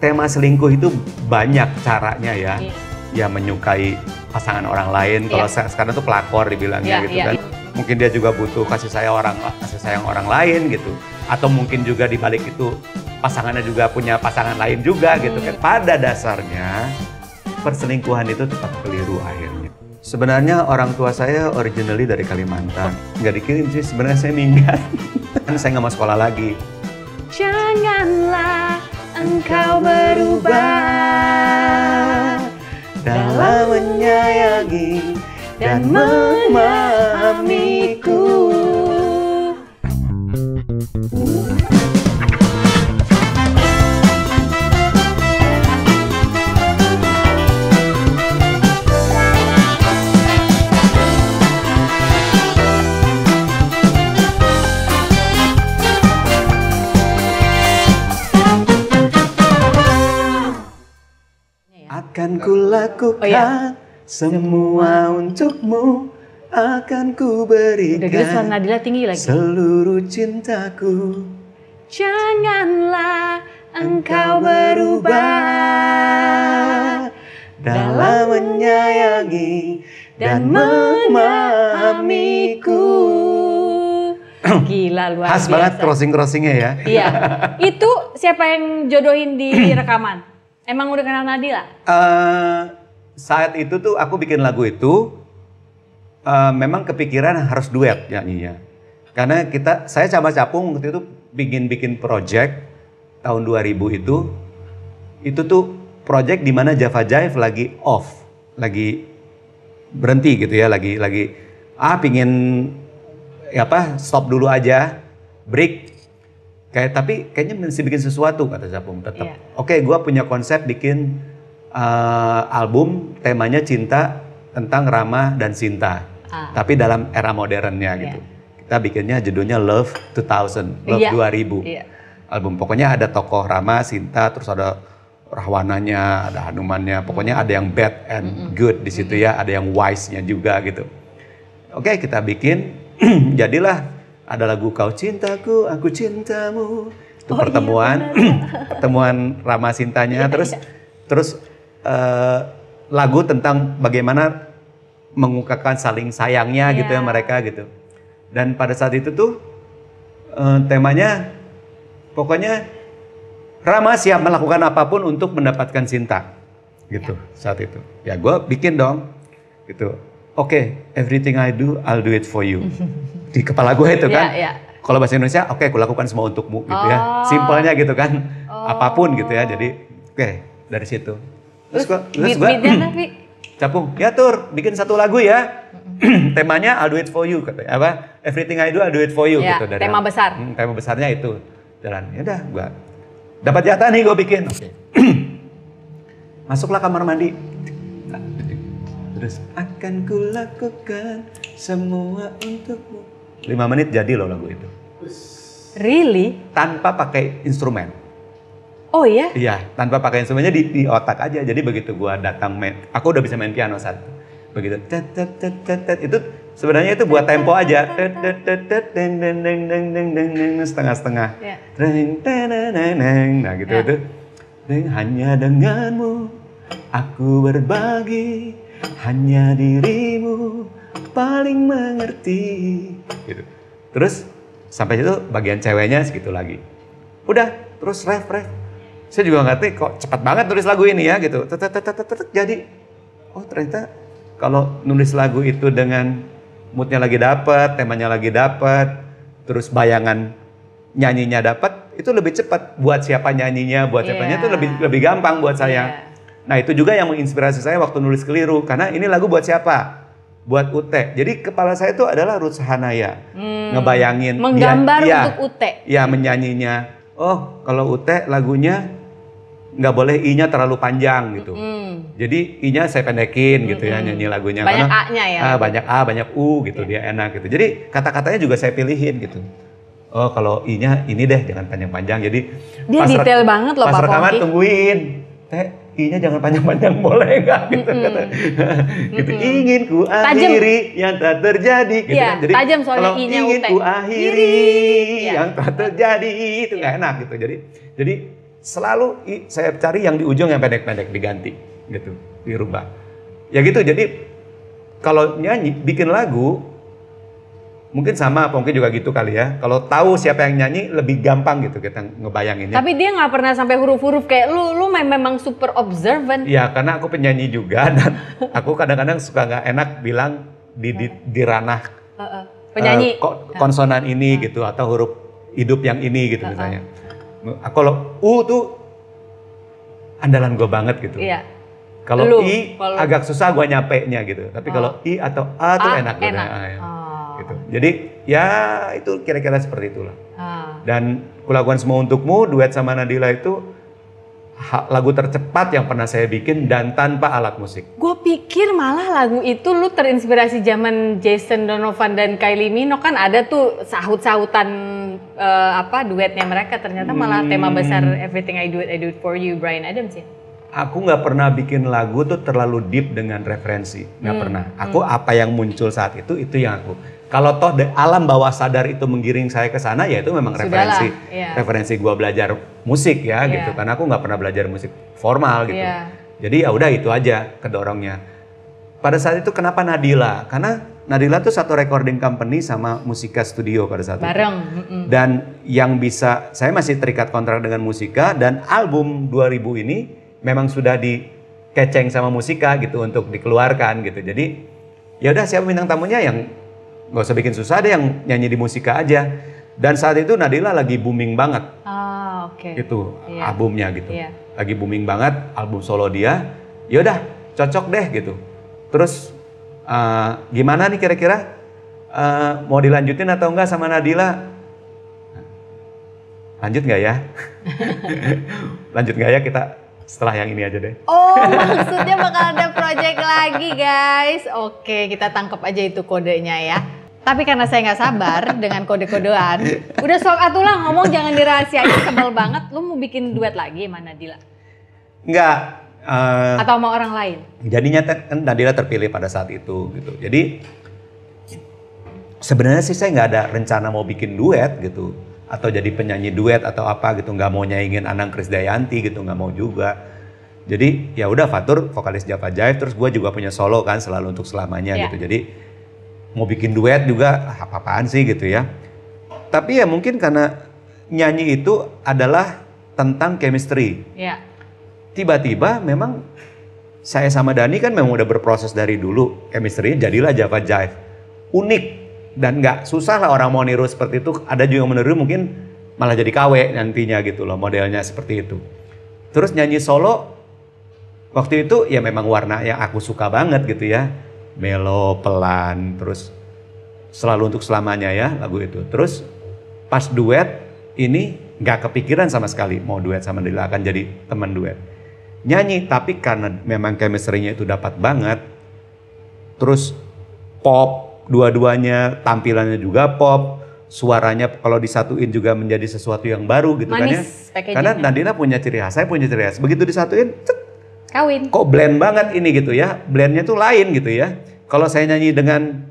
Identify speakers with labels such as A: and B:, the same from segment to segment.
A: tema selingkuh itu banyak caranya ya. Ya menyukai pasangan orang lain. Kalau sekarang tuh pelakor dibilangnya gitu kan. Mungkin dia juga butuh kasih sayang orang lain gitu. Atau mungkin juga di balik itu pasangannya juga punya pasangan lain juga gitu kan. Pada dasarnya perselingkuhan itu tetap keliru akhirnya. Sebenarnya orang tua saya originally dari Kalimantan. Nggak dikirim sih, sebenarnya saya minggat. Kan saya nggak mau sekolah lagi.
B: Janganlah engkau berubah
A: dalam menyayangi dan memahamiku. Akan kulakukan semua untukmu, akan ku berikan seluruh cintaku.
B: Janganlah engkau berubah
A: dalam menyayangi dan memahamiku.
B: Gila, luar
A: biasa. Khas banget crossing-crossingnya ya.
B: Iya. Itu siapa yang jodohin di rekaman? Emang udah kenal Nadila?
A: Saat itu tuh aku bikin lagu itu memang kepikiran harus duet nyanyinya. Karena saya sama Capung waktu itu bikin project tahun 2000 itu tuh project di mana Java Jive lagi off, lagi berhenti gitu ya, lagi pingin stop dulu aja, break. Tapi kayaknya mesti bikin sesuatu kata Capung tetap. Oke, gue punya konsep bikin album temanya cinta tentang Rama dan Sinta. Tapi dalam era modernnya gitu. Kita bikinnya judulnya Love 2000, Love 2000. Album pokoknya ada tokoh Rama, Sinta, terus ada Rahwananya, ada Hanumannya. Pokoknya ada yang bad and good di situ ya, ada yang wise-nya juga gitu. Oke, kita bikin jadilah ada lagu Kau Cintaku, Aku Cintamu. Itu pertemuan, pertemuan Rama Sintanya. Terus lagu tentang bagaimana mengungkapkan saling sayangnya gitu ya mereka gitu. Dan pada saat itu tuh temanya pokoknya Rama siap melakukan apapun untuk mendapatkan Sinta gitu saat itu. Ya gue bikin dong gitu. Oke, everything I do, I'll do it for you. Di kepala gue itu kan. Kalau bahasa Indonesia, oke, aku lakukan semua untukmu gitu ya. Simpelnya gitu kan. Apapun gitu ya. Jadi, dari situ. Terus gue, Capung, ya Tur, bikin satu lagu ya. Temanya I'll do it for you. Katanya, everything I do, I'll do it for you. Gitu,
B: tema besar.
A: Tema besarnya itu. Jalan, yaudah gue dapat jatah nih gue bikin. Masuklah kamar mandi. Terus akan kulakukan semua untukmu. 5 menit jadi loh lagu itu.
B: Really?
A: Tanpa pakai instrumen.
B: Oh iya?
A: Iya, tanpa pakai instrumennya di otak aja. Jadi begitu gua datang aku udah bisa main piano saat begitu. Itu sebenarnya itu buat tempo aja. Setengah-setengah. Nah gitu itu. Hanya denganmu aku berbagi. Hanya dirimu paling mengerti gitu. Terus sampai itu bagian ceweknya segitu lagi. Udah, terus ref. Saya juga ngerti kok cepat banget nulis lagu ini ya gitu. Jadi oh ternyata kalau nulis lagu itu dengan moodnya lagi dapet, temanya lagi dapet, terus bayangan nyanyinya dapet, itu lebih cepat buat siapa nyanyinya, buat siapanya itu lebih gampang buat saya. Nah itu juga yang menginspirasi saya waktu nulis Keliru. Karena ini lagu buat siapa? Buat Ute. Jadi kepala saya itu adalah Ruth Sahanaya. Ngebayangin.
B: Menggambar untuk Ute.
A: Ya menyanyinya. Oh kalau Ute lagunya nggak boleh I-nya terlalu panjang gitu. Jadi I-nya saya pendekin gitu ya nyanyi lagunya.
B: Banyak A-nya ya?
A: Banyak A, banyak U gitu. Dia enak gitu. Jadi kata-katanya juga saya pilihin gitu. Oh kalau I-nya ini deh jangan panjang-panjang. Jadi
B: dia detail banget loh Pak Pongki. Pas rekaman
A: tungguin. I-nya jangan panjang-panjang boleh nggak gitu kata. Gitu ingin ku akhiri yang tak terjadi gitu kan. Jadi
B: tajam soalnya
A: kalau
B: I-nya
A: ingin ku akhiri yang tak terjadi itu nggak enak gitu. Jadi selalu saya cari yang di ujung yang pendek-pendek diganti gitu, dirubah. Ya gitu, jadi kalau nyanyi, bikin lagu mungkin sama, mungkin juga gitu kali ya. Kalau tahu siapa yang nyanyi lebih gampang gitu kita ngebayanginnya.
B: Tapi dia nggak pernah sampai huruf-huruf kayak lu memang super observant.
A: Iya, karena aku penyanyi juga dan aku kadang-kadang suka nggak enak bilang di ranah
B: penyanyi
A: konsonan ini gitu atau huruf hidup yang ini gitu misalnya. Kalau U tuh andalan gue banget gitu.
B: Iya.
A: Kalau I agak susah gue nyapenya gitu. Tapi kalau I atau A tuh enak. Gitu. Jadi ya itu kira-kira seperti itulah. Dan Kulakukan Semua Untukmu duet sama Nadila itu lagu tercepat yang pernah saya bikin dan tanpa alat musik.
B: Gue pikir malah lagu itu lu terinspirasi zaman Jason Donovan dan Kylie Minogue, kan ada tuh sahut-sahutan duetnya mereka, ternyata malah tema besar Everything I Do It For You Bryan Adams ya.
A: Aku nggak pernah bikin lagu tuh terlalu deep dengan referensi, nggak pernah. Aku apa yang muncul saat itu yang aku. Kalau toh alam bawah sadar itu menggiring saya ke sana, ya itu memang referensi gua belajar musik ya gitu. Karena aku nggak pernah belajar musik formal gitu. Jadi ya udah itu aja kedorongnya. Pada saat itu kenapa Nadila? Karena Nadila tuh satu recording company sama Musika Studio pada saat itu. Dan yang bisa, saya masih terikat kontrak dengan Musika dan album 2000 ini memang sudah dikeceng sama Musika gitu untuk dikeluarkan gitu. Jadi ya udah siapa bintang tamunya yang nggak usah bikin susah deh, yang nyanyi di Musika aja. Dan saat itu Nadila lagi booming banget. Itu albumnya gitu. Lagi booming banget album solo dia. Ya udah cocok deh gitu. Terus gimana nih kira-kira mau dilanjutin atau enggak sama Nadila? Lanjut nggak ya? Lanjut nggak ya kita setelah yang ini aja deh.
B: Oh, maksudnya bakal ada project lagi guys. Oke, kita tangkap aja itu kodenya ya. Tapi karena saya nggak sabar dengan kode-kodean, udah sok atulah ngomong, jangan dirahasiain, sebel banget. Lu mau bikin duet lagi sama Nadila?
A: Enggak.
B: Atau sama orang lain?
A: Jadinya kan Nadila terpilih pada saat itu gitu. Jadi sebenarnya sih saya nggak ada rencana mau bikin duet gitu. Atau jadi penyanyi duet atau apa gitu. Nggak mau nyaingin Anang Krisdayanti gitu, nggak mau juga. Jadi ya udah Fatur vokalis Java Jive, terus gue juga punya solo kan selalu untuk selamanya gitu. Jadi mau bikin duet juga apa-apaan sih gitu ya. Tapi ya mungkin karena nyanyi itu adalah tentang chemistry. Tiba-tiba memang saya sama Dani kan memang udah berproses dari dulu. Chemistry jadilah Java Jive. Unik dan nggak susah lah orang mau niru seperti itu. Ada juga yang meniru mungkin malah jadi KW nantinya gitu loh, modelnya seperti itu. Terus nyanyi solo waktu itu ya memang warna yang aku suka banget gitu ya. Melo, pelan, terus selalu untuk selamanya ya lagu itu. Terus pas duet ini nggak kepikiran sama sekali mau duet sama Nadila, akan jadi teman duet. Nyanyi, tapi karena memang chemistry-nya itu dapat banget. Terus pop, dua-duanya tampilannya juga pop. Suaranya kalau disatuin juga menjadi sesuatu yang baru gitu kan ya. Karena Nadila punya ciri khas, saya punya ciri khas. Begitu disatuin,
B: kawin.
A: Kok blend banget ini gitu ya, blendnya tuh lain gitu ya. Kalau saya nyanyi dengan,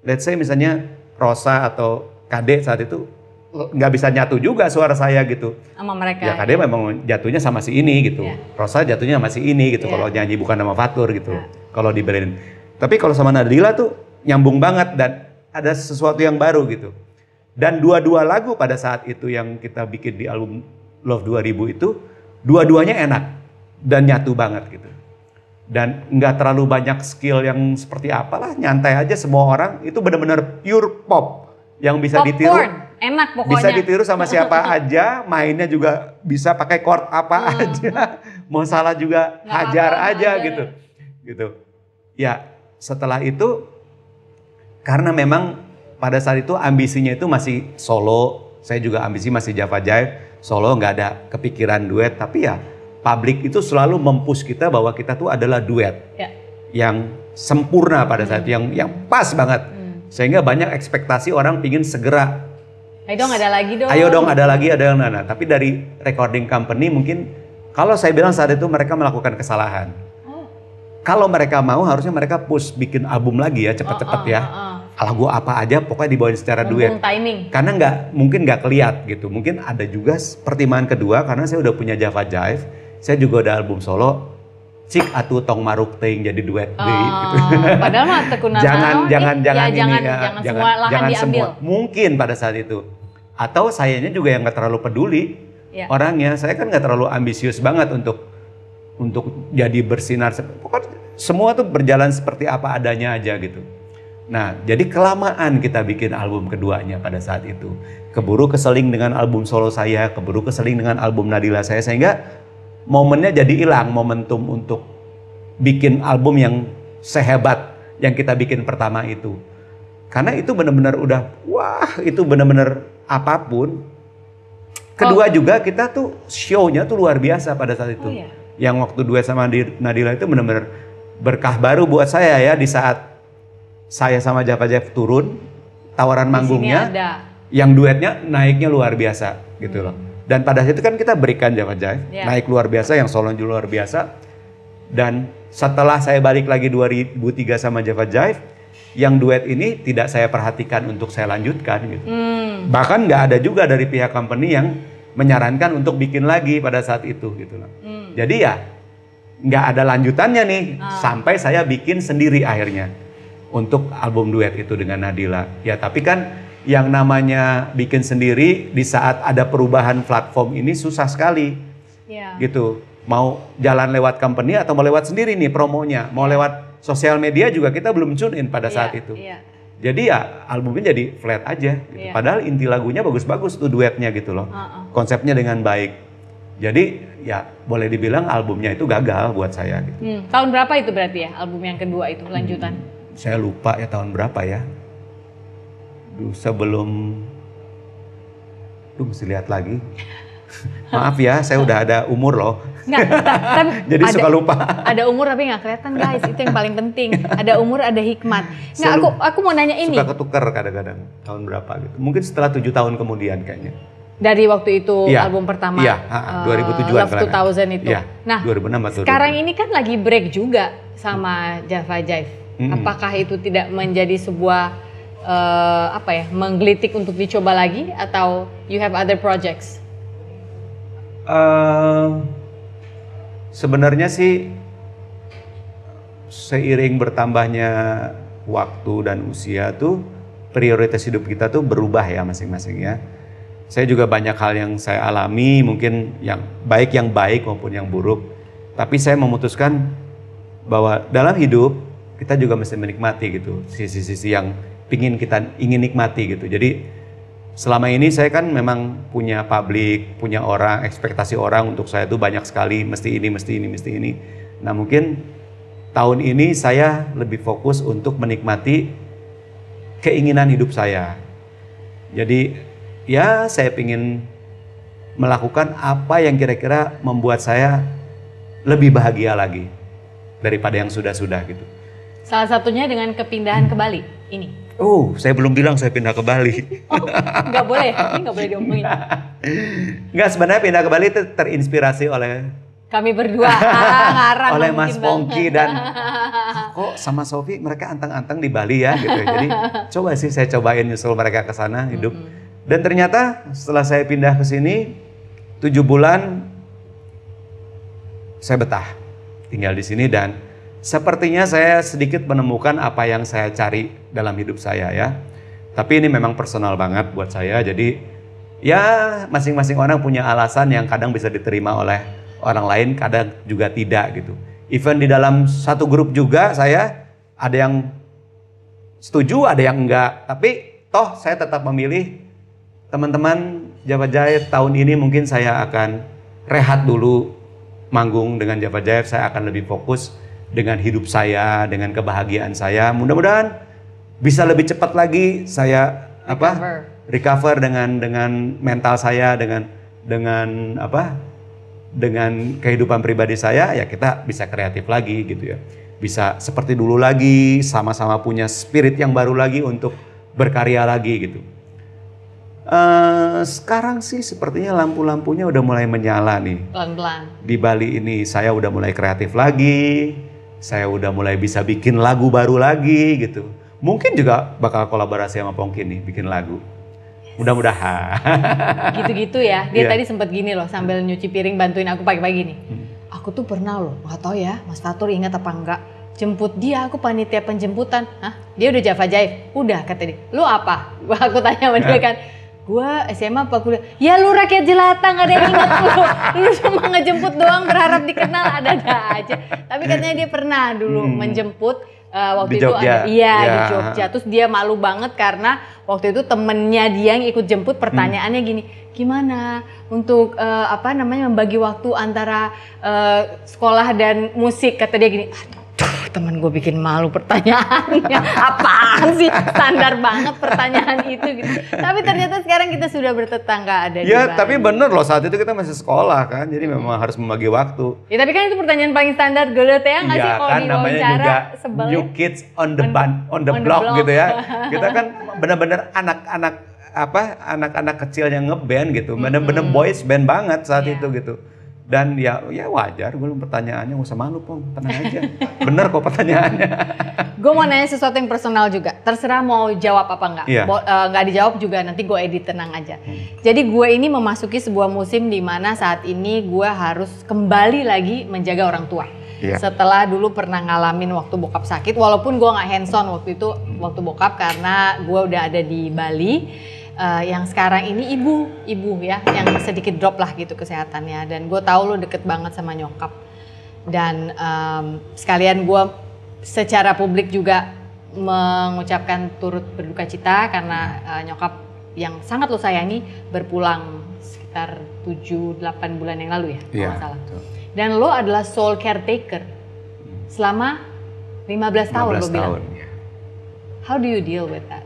A: let's say misalnya Rosa atau Kade saat itu, nggak bisa nyatu juga suara saya gitu.
B: Sama mereka.
A: Ya Kade memang jatuhnya sama si ini gitu. Rosa jatuhnya sama si ini gitu, kalau nyanyi bukan sama Fatur gitu. Kalau di blend. Tapi kalau sama Nadila tuh nyambung banget dan ada sesuatu yang baru gitu. Dan dua-dua lagu pada saat itu yang kita bikin di album Love 2000 itu, dua-duanya enak. Dan nyatu banget gitu. Dan nggak terlalu banyak skill yang seperti apalah, nyantai aja, semua orang itu benar-benar pure pop yang bisa ditiru.
B: Enak pokoknya.
A: Bisa ditiru sama siapa aja, mainnya juga bisa pakai chord apa aja. Mau salah juga hajar aja gitu. Gitu. Ya, setelah itu karena memang pada saat itu ambisinya itu masih solo, saya juga ambisi masih Java Jive, solo, nggak ada kepikiran duet, tapi ya publik itu selalu mempush kita bahwa kita tuh adalah duet yang sempurna pada saat itu, yang pas banget. Sehingga banyak ekspektasi orang pingin segera.
B: Ayo dong ada lagi dong.
A: Ayo dong ada lagi, ada yang nana. Tapi dari recording company mungkin, kalau saya bilang saat itu mereka melakukan kesalahan. Kalau mereka mau harusnya mereka push bikin album lagi ya cepet-cepet ya. lagu apa aja pokoknya dibawain secara duet.
B: Mumpung timing.
A: Karena mungkin nggak keliat gitu. Mungkin ada juga pertimbangan kedua karena saya udah punya Java Jive, saya juga udah album solo. Cik atuh tong maruk teuing jadi duet deui gitu.
B: Padahal mah tekunan
A: jangan
B: semua lahan diambil.
A: Mungkin pada saat itu. Atau sayanya juga yang nggak terlalu peduli orangnya. Saya kan nggak terlalu ambisius banget untuk jadi bersinar. Pokoknya semua tuh berjalan seperti apa adanya aja gitu. Nah, jadi kelamaan kita bikin album keduanya pada saat itu. Keburu keseling dengan album solo saya, keburu keseling dengan album Nadila saya, sehingga momennya jadi hilang, momentum untuk bikin album yang sehebat yang kita bikin pertama itu. Karena itu benar-benar udah, wah itu benar-benar apapun. Kedua juga kita tuh show-nya tuh luar biasa pada saat itu. Yang waktu duet sama Nadila itu benar-benar berkah baru buat saya ya, di saat saya sama Java Jive turun, tawaran manggungnya, yang duetnya naiknya luar biasa gitu loh. Dan pada saat itu kan kita berikan Java Jive, naik luar biasa, yang solo juga luar biasa. Dan setelah saya balik lagi 2003 sama Java Jive, yang duet ini tidak saya perhatikan untuk saya lanjutkan gitu. Bahkan nggak ada juga dari pihak company yang menyarankan untuk bikin lagi pada saat itu gitu loh. Jadi ya nggak ada lanjutannya nih, sampai saya bikin sendiri akhirnya untuk album duet itu dengan Nadila. Ya tapi kan yang namanya bikin sendiri di saat ada perubahan platform ini susah sekali. Gitu. Mau jalan lewat company atau mau lewat sendiri nih promonya, mau lewat sosial media juga kita belum tune in pada saat itu. Jadi ya albumnya jadi flat aja gitu. Padahal inti lagunya bagus-bagus tuh duetnya gitu loh. Konsepnya dengan baik. Jadi ya boleh dibilang albumnya itu gagal buat saya gitu.
B: Tahun berapa itu berarti ya album yang kedua itu lanjutan?
A: Saya lupa ya tahun berapa ya. Sebelum mesti lihat lagi. Maaf ya, saya udah ada umur loh.
B: Tapi
A: jadi suka lupa.
B: Ada umur tapi nggak kelihatan guys, itu yang paling penting. Ada umur, ada hikmat. Nggak, aku mau nanya ini.
A: Suka ketukar kadang-kadang tahun berapa gitu. Mungkin setelah 7 tahun kemudian kayaknya.
B: Dari waktu itu album pertama.
A: 2007-an.
B: Love 2000 itu. Nah,
A: 2006
B: sekarang ini kan lagi break juga sama Java Jive. Apakah itu tidak menjadi sebuah menggelitik untuk dicoba lagi atau you have other projects?
A: Sebenarnya sih seiring bertambahnya waktu dan usia tuh prioritas hidup kita tuh berubah ya masing-masing ya. Saya juga banyak hal yang saya alami, mungkin yang baik maupun yang buruk. Tapi saya memutuskan bahwa dalam hidup kita juga mesti menikmati gitu sisi-sisi yang ingin nikmati gitu. Jadi selama ini saya kan memang punya publik, punya orang, ekspektasi orang untuk saya itu banyak sekali, mesti ini. Nah mungkin tahun ini saya lebih fokus untuk menikmati keinginan hidup saya. Jadi ya saya ingin melakukan apa yang kira-kira membuat saya lebih bahagia lagi daripada yang sudah-sudah gitu.
B: Salah satunya dengan kepindahan ke Bali ini.
A: Saya belum bilang saya pindah ke Bali.
B: Nggak boleh, ini nggak boleh diomongin.
A: Nggak, sebenarnya pindah ke Bali itu terinspirasi oleh
B: kami berdua, ngarang
A: oleh Mas Pongki dan kok sama Sofi mereka anteng-anteng di Bali ya gitu. Jadi coba sih saya cobain nyusul mereka ke sana hidup. Dan ternyata setelah saya pindah ke sini 7 bulan saya betah tinggal di sini dan sepertinya saya sedikit menemukan apa yang saya cari dalam hidup saya ya. Tapi ini memang personal banget buat saya. Jadi ya masing-masing orang punya alasan yang kadang bisa diterima oleh orang lain, kadang juga tidak gitu. Even di dalam satu grup juga saya ada yang setuju, ada yang enggak. Tapi toh saya tetap memilih teman-teman Java Jive tahun ini mungkin saya akan rehat dulu manggung dengan Java Jive. Saya akan lebih fokus dengan hidup saya, dengan kebahagiaan saya. Mudah-mudahan bisa lebih cepat lagi saya recover dengan mental saya, dengan kehidupan pribadi saya, ya kita bisa kreatif lagi gitu ya. Bisa seperti dulu lagi, sama-sama punya spirit yang baru lagi untuk berkarya lagi gitu. Sekarang sih sepertinya lampu-lampunya udah mulai menyala nih.
B: Pelan-pelan.
A: Di Bali ini saya udah mulai kreatif lagi. Saya udah mulai bisa bikin lagu baru lagi gitu. Mungkin juga bakal kolaborasi sama Pongki nih, bikin lagu. Mudah-mudahan.
B: Gitu-gitu ya. Dia
A: Iya.
B: tadi sempat gini loh sambil nyuci piring bantuin aku pagi-pagi nih. Aku tuh pernah loh, nggak tahu ya Mas Fatur ingat apa enggak. Jemput dia, aku panitia penjemputan. Hah? Dia udah Java Jive? Udah kata dia. Lu apa? Aku tanya sama dia kan. Gua SMA apa kuliah? Ya lu rakyat jelata, gak ada yang ingat lu. Lu cuma ngejemput doang berharap dikenal, ada-ada aja. Tapi katanya dia pernah dulu menjemput waktu
A: Di
B: itu
A: Jogja.
B: ada di
A: Ya.
B: Jogja. Terus dia malu banget karena waktu itu temennya dia yang ikut jemput, pertanyaannya gini, gimana untuk membagi waktu antara sekolah dan musik? Kata dia gini, aduh temen gue bikin malu pertanyaannya, apaan sih, standar banget pertanyaan itu gitu. Tapi ternyata sekarang kita sudah bertetangga ada di
A: Ya,
B: Bali.
A: tapi bener loh, saat itu kita masih sekolah kan, jadi memang harus membagi waktu.
B: Ya tapi kan itu pertanyaan paling standar Golotea nggak sih
A: Iya
B: kalau
A: kan, namanya juga
B: diwawancara sebelnya?
A: new kids on the block gitu ya. Kita kan benar-benar anak-anak kecil yang ngeband gitu, bener-bener boys band banget saat
B: Iya.
A: itu gitu. Dan ya wajar, gue pertanyaannya nggak usah malu Pong, tenang aja. Bener kok pertanyaannya.
B: Gue mau nanya sesuatu yang personal juga, terserah mau jawab apa enggak.
A: Iya.
B: Nggak dijawab juga nanti gue edit, tenang aja. Jadi gue ini memasuki sebuah musim di mana saat ini gue harus kembali lagi menjaga orang tua.
A: Iya.
B: Setelah dulu pernah ngalamin waktu bokap sakit, walaupun gue nggak hands on waktu itu waktu bokap karena gue udah ada di Bali. Yang sekarang ini ibu ya, yang sedikit drop lah gitu kesehatannya. Dan gue tahu lo deket banget sama nyokap. Dan sekalian gue secara publik juga mengucapkan turut berduka cita karena nyokap yang sangat lo sayangi berpulang sekitar 7-8 bulan yang lalu ya, kalau
A: Iya.
B: nggak salah. Dan lo adalah sole caretaker selama 15 tahun lo
A: 15
B: bilang.
A: tahun. Ya.
B: How do you deal with that?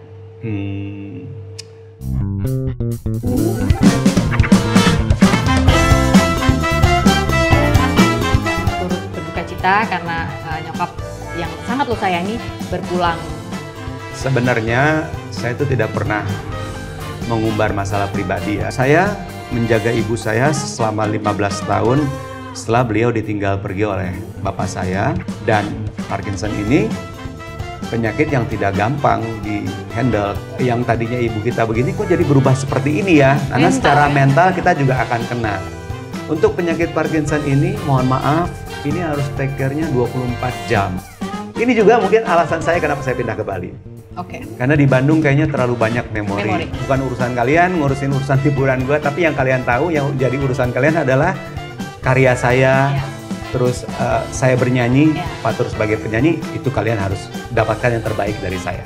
B: Turut berduka cita karena nyokap yang sangat lo sayangi berpulang.
A: Sebenarnya saya itu tidak pernah mengumbar masalah pribadi ya. Saya menjaga ibu saya selama 15 tahun setelah beliau ditinggal pergi oleh bapak saya. Dan Parkinson ini penyakit yang tidak gampang di-handle. Yang tadinya ibu kita begini kok jadi berubah seperti ini ya. Karena
B: Mental,
A: secara
B: ya?
A: mental kita juga akan kena. Untuk penyakit Parkinson ini mohon maaf, ini harus take care-nya 24 jam. Ini juga mungkin alasan saya kenapa saya pindah ke Bali.
B: Oke.
A: Karena di Bandung kayaknya terlalu banyak memori.
B: Memori.
A: Bukan urusan kalian, ngurusin urusan hiburan gue, tapi yang kalian tahu, yang jadi urusan kalian adalah karya saya,
B: Iya.
A: terus saya bernyanyi,
B: Iya.
A: Fatur sebagai penyanyi, itu kalian harus dapatkan yang terbaik dari saya.